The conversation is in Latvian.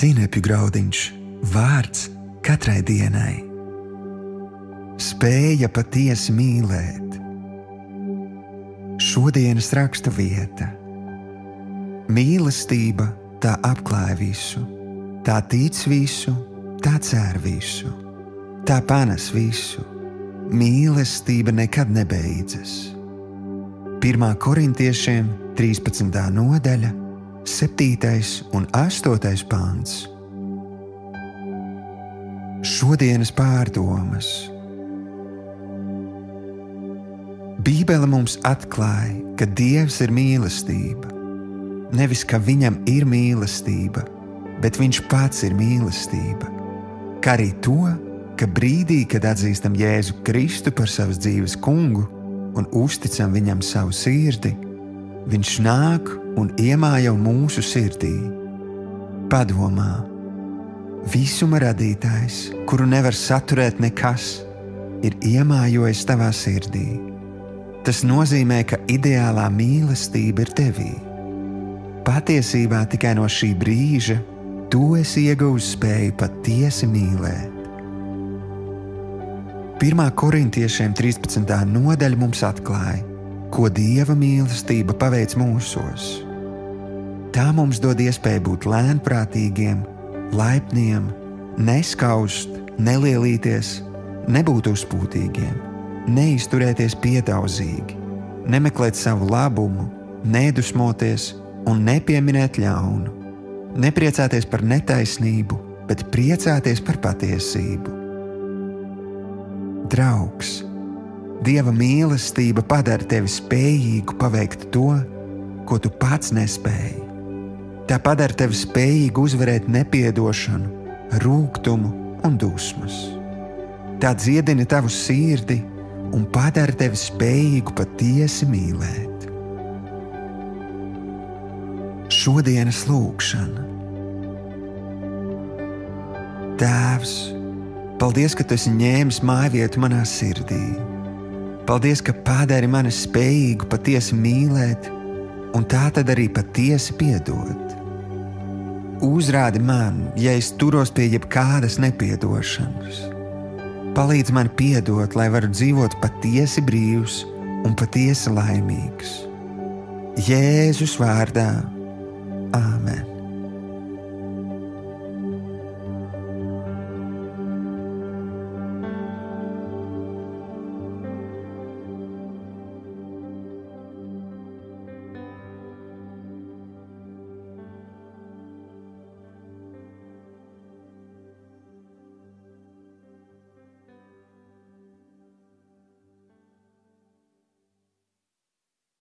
Sinepju graudiņš, vārds katrai dienai. Spēja patiesi mīlēt. Šodienas raksta vieta. Mīlestība tā apklāj visu, tā tic visu, tā cer visu, tā panes visu. Mīlestība nekad nebeidzas. 1. Korintiešiem 13. nodaļa, 7. un 8. pants. Šodienas pārdomas. Bībele mums atklāja, ka Dievs ir mīlestība. Nevis, ka viņam ir mīlestība, bet viņš pats ir mīlestība. Kā arī to, ka brīdī, kad atzīstam Jēzu Kristu par savas dzīves kungu un uzticam viņam savu sirdi, viņš nāk un iemājo mūsu sirdī. Padomā, visuma radītājs, kuru nevar saturēt nekas, ir iemājojis tavā sirdī. Tas nozīmē, ka ideālā mīlestība ir tevī. Patiesībā tikai no šī brīža tu esi ieguvis spēju patiesi mīlēt. 1. Korintiešiem 13. nodaļa mums atklāja, ko Dieva mīlestība paveic mūsos. Tā mums dod iespēju būt lēnprātīgiem, laipniem, neskaust, nelielīties, nebūt uzpūtīgiem, neizturēties piedaudzīgi, nemeklēt savu labumu, nedusmoties un nepieminēt ļaunu, nepriecāties par netaisnību, bet priecāties par patiesību. Draugs, Dieva mīlestība padara tevi spējīgu paveikt to, ko tu pats nespēji. Tā padara tevi spējīgu uzvarēt nepiedošanu, rūgtumu un dusmas. Tā dziedina tavu sirdi un padara tevi spējīgu patiesi mīlēt. Šodienas lūgšana. Tēvs, paldies, ka tu esi ņēmis mājvietu manā sirdī. Paldies, ka padari mani spējīgu patiesi mīlēt un tā tad arī patiesi piedot. Uzrādi man, ja es turos pie jebkādas nepiedošanas. Palīdz man piedot, lai varu dzīvot patiesi brīvs un patiesi laimīgs. Jēzus vārdā. Āmen.